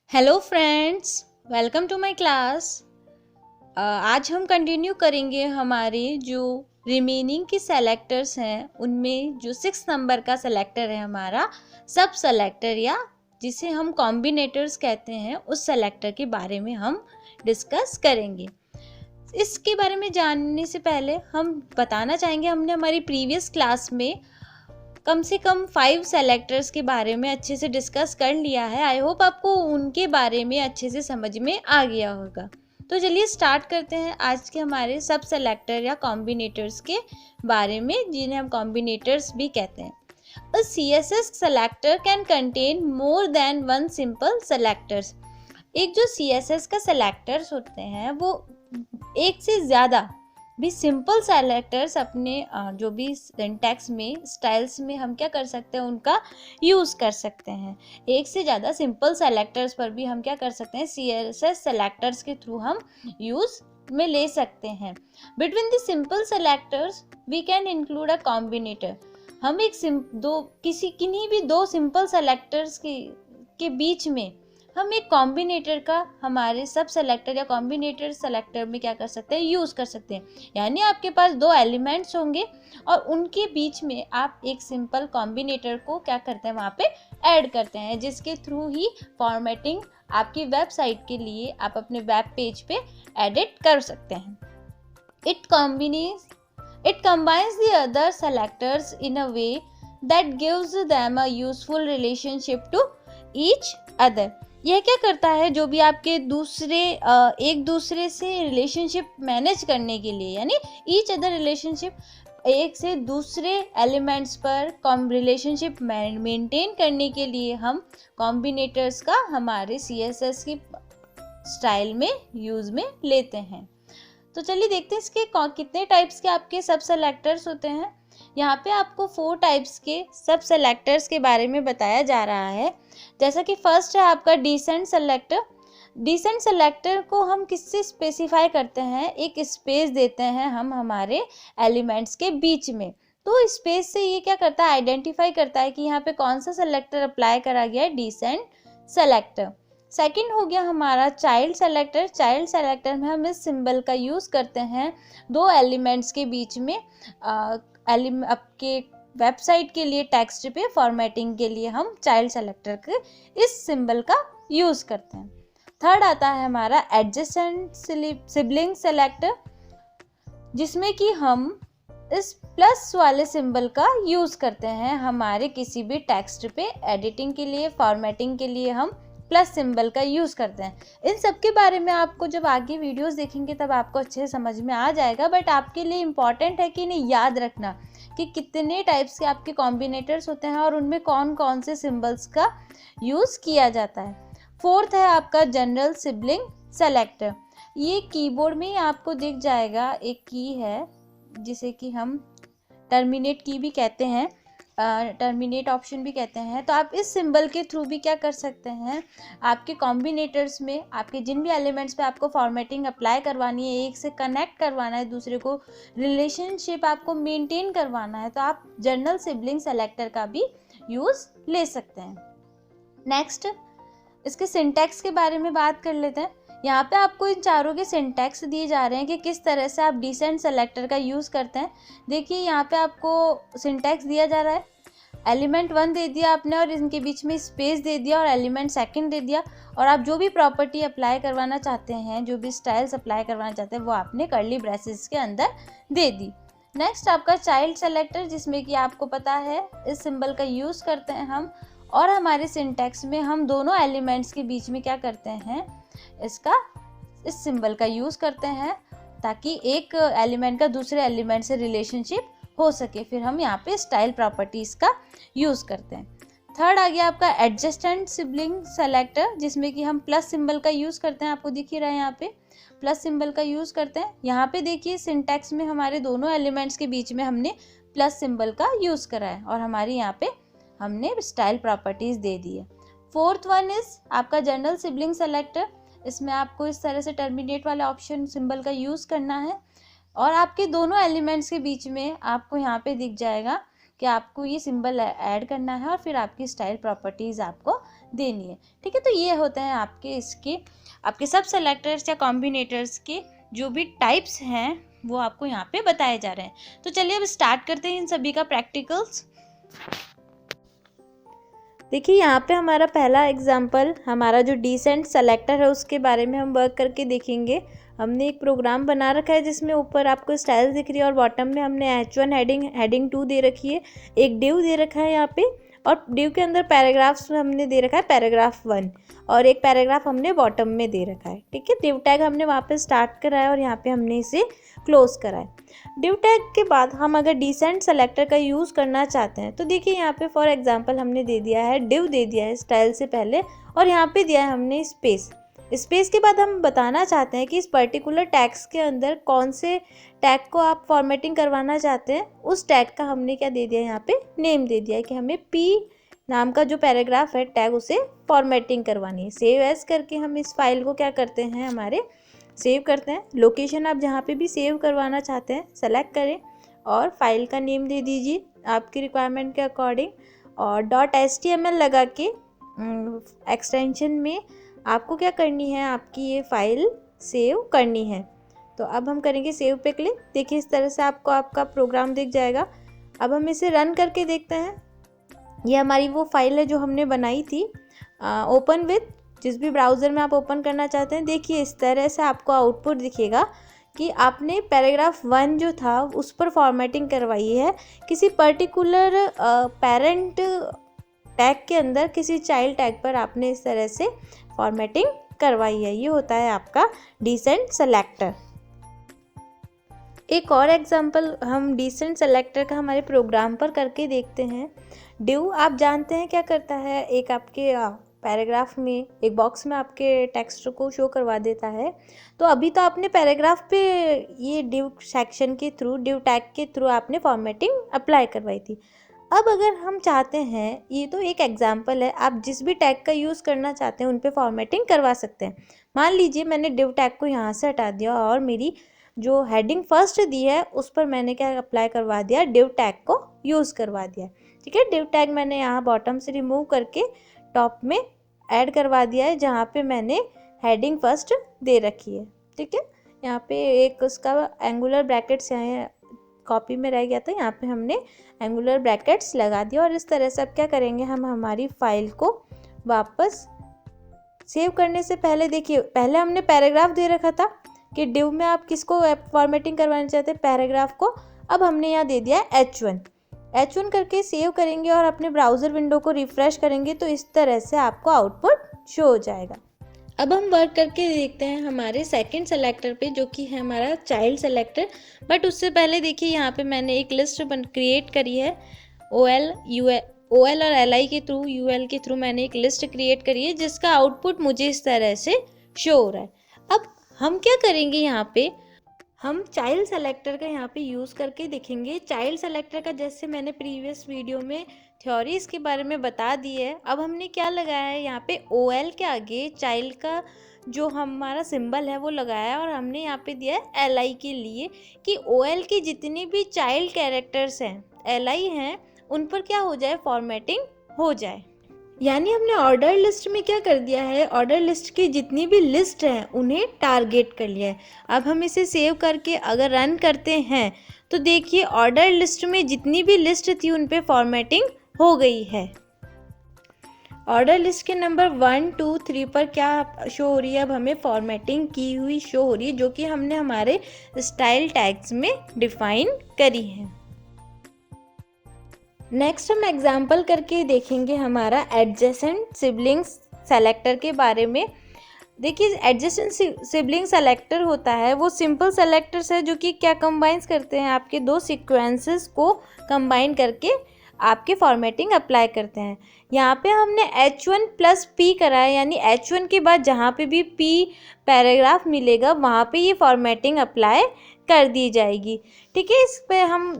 Hello friends, welcome to my class. आज हम continue करेंगे हमारे जो रिमेनिंग की सेलेक्टर्स हैं उनमें जो 6 नंबर का सेलेक्टर है हमारा सब सेलेक्टर या जिसे हम कॉम्बिनेटर्स कहते हैं उस सेलेक्टर के बारे में हम डिस्कस करेंगे। इसके बारे में जानने से पहले हम बताना चाहेंगे हमने हमारी प्रीवियस क्लास में कम से कम 5 सेलेक्टर्स के बारे में अच्छे से डिस्कस कर लिया है। आई होप आपको उनके बारे में अच्छे से समझ में आ गया होगा। तो चलिए स्टार्ट करते हैं आज के हमारे सब सेलेक्टर या कॉम्बिनेटर्स के बारे में, जिन्हें हम कॉम्बिनेटर्स भी कहते हैं। अ CSS selector can contain more than one simple selectors. एक जो CSS का सेलेक्टर्स होते हैं वो एक से ज़्यादा भी सिंपल सेलेक्टर्स अपने जो भी सिंटैक्स में स्टाइल्स में हम क्या कर सकते हैं, उनका यूज़ कर सकते हैं। एक से ज़्यादा सिंपल सेलेक्टर्स पर भी हम क्या कर सकते हैं, CSS सेलेक्टर्स के थ्रू हम यूज़ में ले सकते हैं। Between the simple selectors we can include a combinator. हम एक किन्हीं भी दो सिंपल सेलेक्टर्स के बीच में हम एक कॉम्बिनेटर का हमारे सब सेलेक्टर या कॉम्बिनेटर सेलेक्टर में क्या कर सकते हैं, यूज़ कर सकते हैं। यानी आपके पास दो एलिमेंट्स होंगे और उनके बीच में आप एक सिंपल कॉम्बिनेटर को क्या करते हैं, वहाँ पे ऐड करते हैं, जिसके थ्रू ही फॉर्मेटिंग आपकी वेबसाइट के लिए आप अपने वेब पेज पे एडिट कर सकते हैं। It combines the other selectors in a way that gives them a useful relationship to each other. यह क्या करता है, जो भी आपके एक दूसरे से रिलेशनशिप मैनेज करने के लिए, यानी ईच अदर रिलेशनशिप, एक से दूसरे एलिमेंट्स पर रिलेशनशिप मेंटेन करने के लिए हम कॉम्बिनेटर्स का हमारे CSS की स्टाइल में यूज़ में लेते हैं। तो चलिए देखते हैं इसके कितने टाइप्स के आपके सब सेलेक्टर्स होते हैं। यहाँ पे आपको 4 टाइप्स के सब सेलेक्टर्स के बारे में बताया जा रहा है। जैसा कि फर्स्ट है आपका डिसेंट सेलेक्टर। डिसेंट सेलेक्टर को हम किससे स्पेसिफाई करते हैं, एक स्पेस देते हैं हम हमारे एलिमेंट्स के बीच में। तो स्पेस से ये क्या करता है, आइडेंटिफाई करता है कि यहाँ पे कौन सा सेलेक्टर अप्लाई करा गया है, डिसेंट सेलेक्टर। सेकंड हो गया हमारा चाइल्ड सेलेक्टर। चाइल्ड सेलेक्टर में हम इस सिंबल का यूज़ करते हैं दो एलिमेंट्स के बीच में आपके वेबसाइट के लिए टेक्स्ट पे फॉर्मेटिंग के लिए हम चाइल्ड सेलेक्टर के इस सिंबल का यूज़ करते हैं। थर्ड आता है हमारा एडजेसेंट सिबलिंग सेलेक्टर, जिसमें कि हम इस प्लस वाले सिंबल का यूज़ करते हैं हमारे किसी भी टेक्स्ट पे एडिटिंग के लिए, फॉर्मेटिंग के लिए हम प्लस सिंबल का यूज़ करते हैं। इन सब के बारे में आपको जब आगे वीडियोस देखेंगे तब आपको अच्छे से समझ में आ जाएगा, बट आपके लिए इम्पॉर्टेंट है कि इन्हें याद रखना कि कितने टाइप्स के आपके कॉम्बिनेटर्स होते हैं और उनमें कौन कौन से सिंबल्स का यूज़ किया जाता है। फोर्थ है आपका जनरल सिबलिंग सेलेक्टर। ये कीबोर्ड में ही आपको दिख जाएगा, एक की है जिसे कि हम टर्मिनेट की भी कहते हैं, टर्मिनेट ऑप्शन भी कहते हैं। तो आप इस सिंबल के थ्रू भी क्या कर सकते हैं, आपके कॉम्बिनेटर्स में आपके जिन भी एलिमेंट्स पे आपको फॉर्मेटिंग अप्लाई करवानी है, एक से कनेक्ट करवाना है, दूसरे को रिलेशनशिप आपको मेंटेन करवाना है, तो आप जनरल सिबलिंग सेलेक्टर का भी यूज़ ले सकते हैं। नेक्स्ट इसके सिंटैक्स के बारे में बात कर लेते हैं। यहाँ पे आपको इन चारों के सिंटैक्स दिए जा रहे हैं कि किस तरह से आप डिसेंट सेलेक्टर का यूज़ करते हैं। देखिए यहाँ पे आपको सिंटैक्स दिया जा रहा है, एलिमेंट 1 दे दिया आपने और इनके बीच में स्पेस दे दिया, और एलिमेंट 2 दे दिया, और आप जो भी प्रॉपर्टी अप्लाई करवाना चाहते हैं, जो भी स्टाइल्स अप्लाई करवाना चाहते हैं, वो आपने कर्ली ब्रेसेस के अंदर दे दी। नेक्स्ट आपका चाइल्ड सेलेक्टर, जिसमें कि आपको पता है इस सिंबल का यूज़ करते हैं हम, और हमारे सिंटैक्स में हम दोनों एलिमेंट्स के बीच में क्या करते हैं, इस सिंबल का यूज़ करते हैं ताकि एक एलिमेंट का दूसरे एलिमेंट से रिलेशनशिप हो सके। फिर हम यहाँ पे स्टाइल प्रॉपर्टीज़ का यूज़ करते हैं। थर्ड आ गया आपका एडजेसेंट सिबलिंग सेलेक्टर, जिसमें कि हम प्लस सिंबल का यूज़ करते हैं। आपको दिख ही रहा है यहाँ पे प्लस सिंबल का यूज़ करते हैं। यहाँ पे देखिए सिंटैक्स में हमारे दोनों एलिमेंट्स के बीच में हमने प्लस सिंबल का यूज़ करा है और हमारी यहाँ पे हमने स्टाइल प्रॉपर्टीज़ दे दी है। फोर्थ वन इज आपका जनरल सिबलिंग सेलेक्टर। इसमें आपको इस तरह से टर्मिनेट वाला ऑप्शन सिंबल का यूज़ करना है और आपके दोनों एलिमेंट्स के बीच में आपको यहाँ पे दिख जाएगा कि आपको ये सिंबल ऐड करना है और फिर आपकी स्टाइल प्रॉपर्टीज़ आपको देनी है। ठीक है, तो ये होते हैं आपके सब सेलेक्टर्स या कॉम्बिनेटर्स के जो भी टाइप्स हैं वो आपको यहाँ पे बताए जा रहे हैं। तो चलिए अब स्टार्ट करते हैं इन सभी का प्रैक्टिकल्स। देखिए यहाँ पे हमारा पहला एग्जाम्पल, हमारा जो डिसेंट सेलेक्टर है उसके बारे में हम वर्क करके देखेंगे। हमने एक प्रोग्राम बना रखा है जिसमें ऊपर आपको स्टाइल दिख रही है और बॉटम में हमने H1 हेडिंग 2 दे रखी है, एक डिव दे रखा है यहाँ पे, और डिव के अंदर पैराग्राफ्स में हमने दे रखा है पैराग्राफ 1 और एक पैराग्राफ हमने बॉटम में दे रखा है। ठीक है, डिव टैग हमने वहाँ पे स्टार्ट करा है और यहाँ पे हमने इसे क्लोज करा है। डिव टैग के बाद हम अगर डिसेंट सेलेक्टर का यूज़ करना चाहते हैं तो देखिए यहाँ पे फॉर एग्जांपल हमने दे दिया है डिव दे दिया है स्टाइल से पहले, और यहाँ पे दिया है हमने स्पेस के बाद हम बताना चाहते हैं कि इस पर्टिकुलर टैग्स के अंदर कौन से टैग को आप फॉर्मेटिंग करवाना चाहते हैं। उस टैग का हमने क्या दे दिया है, यहाँ पे नेम दे दिया है कि हमें पी नाम का जो पैराग्राफ है टैग उसे फॉर्मेटिंग करवानी है। सेव एज करके हम इस फाइल को क्या करते हैं, हमारे सेव करते हैं। लोकेशन आप जहाँ पे भी सेव करवाना चाहते हैं सेलेक्ट करें और फाइल का नेम दे दीजिए आपकी रिक्वायरमेंट के अकॉर्डिंग, और .html लगा के एक्सटेंशन में आपको क्या करनी है, आपकी ये फाइल सेव करनी है। तो अब हम करेंगे सेव पे क्लिक। देखिए इस तरह से आपको आपका प्रोग्राम दिख जाएगा। अब हम इसे रन करके देखते हैं। ये हमारी वो फाइल है जो हमने बनाई थी। ओपन विथ, जिस भी ब्राउज़र में आप ओपन करना चाहते हैं। देखिए इस तरह से आपको आउटपुट दिखेगा कि आपने पैराग्राफ 1 जो था उस पर फॉर्मेटिंग करवाई है, किसी पर्टिकुलर पेरेंट टैग के अंदर किसी चाइल्ड टैग पर आपने इस तरह से फॉर्मेटिंग करवाई है। ये होता है आपका डिसेंट सेलेक्टर। एक और एग्जांपल हम डिसेंट सेलेक्टर का हमारे प्रोग्राम पर करके देखते हैं। डिव आप जानते हैं क्या करता है, एक आपके पैराग्राफ में एक बॉक्स में आपके टेक्स्ट को शो करवा देता है। तो अभी तो आपने पैराग्राफ पे ये डिव सेक्शन के थ्रू, डिव टैग के थ्रू आपने फॉर्मेटिंग अप्लाई करवाई थी। अब अगर हम चाहते हैं, ये तो एक एग्जांपल है, आप जिस भी टैग का यूज़ करना चाहते हैं उन पे फॉर्मेटिंग करवा सकते हैं। मान लीजिए मैंने डिव टैग को यहाँ से हटा दिया और मेरी जो हेडिंग फर्स्ट दी है उस पर मैंने क्या अप्लाई करवा दिया, डिव टैग को यूज़ करवा दिया। ठीक है, डिव टैग मैंने यहाँ बॉटम से रिमूव करके टॉप में ऐड करवा दिया है जहाँ पे मैंने हेडिंग फर्स्ट दे रखी है। ठीक है, यहाँ पे एक उसका एंगुलर ब्रैकेट्स यहाँ कॉपी में रह गया था, यहाँ पे हमने एंगुलर ब्रैकेट्स लगा दिया। और इस तरह से अब क्या करेंगे, हम हमारी फाइल को वापस सेव करने से पहले, देखिए पहले हमने पैराग्राफ दे रखा था कि डिव में आप किसको फॉर्मेटिंग करवाना चाहते हैं, पैराग्राफ को। अब हमने यहाँ दे दिया है H1 करके सेव करेंगे और अपने ब्राउज़र विंडो को रिफ़्रेश करेंगे तो इस तरह से आपको आउटपुट शो हो जाएगा। अब हम वर्क करके देखते हैं हमारे सेकंड सेलेक्टर पे, जो कि है हमारा चाइल्ड सेलेक्टर। बट उससे पहले देखिए यहाँ पे मैंने एक लिस्ट क्रिएट करी है। OL और LI के थ्रू, UL के थ्रू मैंने एक लिस्ट क्रिएट करी है जिसका आउटपुट मुझे इस तरह से शो हो रहा है। अब हम क्या करेंगे, यहाँ पे हम चाइल्ड सेलेक्टर का यहाँ पे यूज़ करके देखेंगे। चाइल्ड सेलेक्टर का जैसे मैंने प्रीवियस वीडियो में थ्योरी इसके बारे में बता दी है। अब हमने क्या लगाया है, यहाँ पे OL के आगे चाइल्ड का जो हमारा सिंबल है वो लगाया है, और हमने यहाँ पे दिया है LI के लिए कि OL की जितनी भी चाइल्ड कैरेक्टर्स हैं, LI हैं, उन पर क्या हो जाए, फॉर्मेटिंग हो जाए। यानी हमने ऑर्डर लिस्ट में क्या कर दिया है, ऑर्डर लिस्ट की जितनी भी लिस्ट हैं उन्हें टारगेट कर लिया है। अब हम इसे सेव करके अगर रन करते हैं तो देखिए ऑर्डर लिस्ट में जितनी भी लिस्ट थी उन पे फॉर्मेटिंग हो गई है। ऑर्डर लिस्ट के नंबर 1, 2, 3 पर क्या शो हो रही है, अब हमें फॉर्मेटिंग की हुई शो हो रही है, जो कि हमने हमारे स्टाइल टैग्स में डिफाइन करी है। नेक्स्ट हम एग्जाम्पल करके देखेंगे हमारा एडजेसेंट सिबलिंग्स सेलेक्टर के बारे में। देखिए एडजेसेंट सिबलिंग सेलेक्टर होता है वो सिंपल सेलेक्टर्स है जो कि क्या कंबाइंस करते हैं, आपके दो सीक्वेंसेस को कंबाइन करके आपके फॉर्मेटिंग अप्लाई करते हैं। यहाँ पे हमने H1 प्लस P करा है, यानी H1 के बाद जहाँ पे भी P पैराग्राफ मिलेगा वहाँ पे ये फॉर्मेटिंग अप्लाई कर दी जाएगी। ठीक है, इस पे हम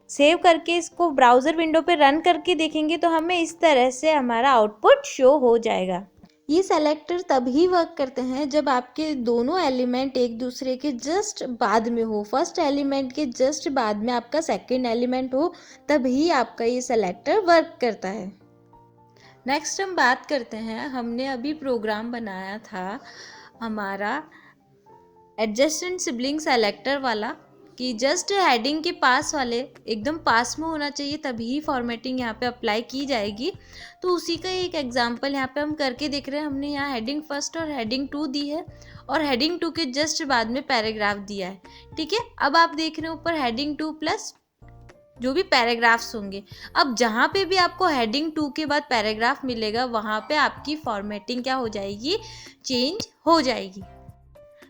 सेव करके इसको ब्राउज़र विंडो पे रन करके देखेंगे तो हमें इस तरह से हमारा आउटपुट शो हो जाएगा। ये सेलेक्टर तभी वर्क करते हैं जब आपके दोनों एलिमेंट एक दूसरे के जस्ट बाद में हो, फर्स्ट एलिमेंट के जस्ट बाद में आपका सेकंड एलिमेंट हो, तभी आपका ये सेलेक्टर वर्क करता है। नेक्स्ट हम बात करते हैं, हमने अभी प्रोग्राम बनाया था हमारा एडजेसेंट सिबलिंग सेलेक्टर वाला कि जस्ट हेडिंग के पास वाले एकदम पास में होना चाहिए तभी फॉर्मेटिंग यहाँ पे अप्लाई की जाएगी। तो उसी का एक एग्जांपल यहाँ पे हम करके देख रहे हैं। हमने यहाँ हेडिंग फर्स्ट और हेडिंग 2 दी है और हेडिंग 2 के जस्ट बाद में पैराग्राफ दिया है। ठीक है, अब आप देख रहे हैं ऊपर हेडिंग 2 प्लस जो भी पैराग्राफ्स होंगे। अब जहाँ पे भी आपको हेडिंग 2 के बाद पैराग्राफ मिलेगा वहाँ पे आपकी फॉर्मेटिंग क्या हो जाएगी, चेंज हो जाएगी।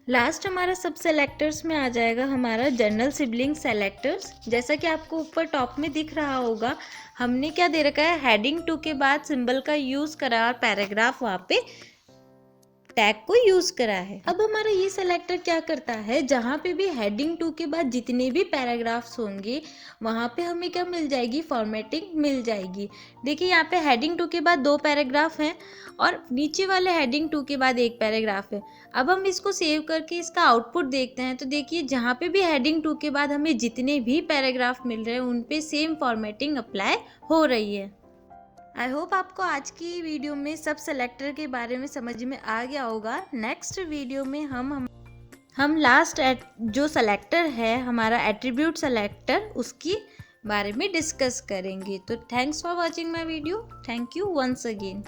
लास्ट हमारा सब सेलेक्टर्स में आ जाएगा हमारा जनरल सिबलिंग सेलेक्टर्स। जैसा कि आपको ऊपर टॉप में दिख रहा होगा, हमने क्या दे रखा है, हेडिंग 2 के बाद सिंबल का यूज़ करा और पैराग्राफ वहाँ पे टैग को यूज करा है। अब हमारा ये सेलेक्टर क्या करता है, जहाँ पे भी हेडिंग 2 के बाद जितने भी पैराग्राफ्स होंगे वहाँ पे हमें क्या मिल जाएगी, फॉर्मेटिंग मिल जाएगी। देखिए यहाँ पे हेडिंग 2 के बाद 2 पैराग्राफ हैं और नीचे वाले हेडिंग 2 के बाद 1 पैराग्राफ है। अब हम इसको सेव करके इसका आउटपुट देखते हैं तो देखिए जहाँ पे भी हेडिंग 2 के बाद हमें जितने भी पैराग्राफ मिल रहे हैं उन पे सेम फॉर्मेटिंग अप्लाई हो रही है। आई होप आपको आज की वीडियो में सब सेलेक्टर के बारे में समझ में आ गया होगा। नेक्स्ट वीडियो में हम लास्ट जो सेलेक्टर है हमारा एट्रीब्यूट सेलेक्टर, उसकी बारे में डिस्कस करेंगे। तो thanks for watching my video. Thank you once again.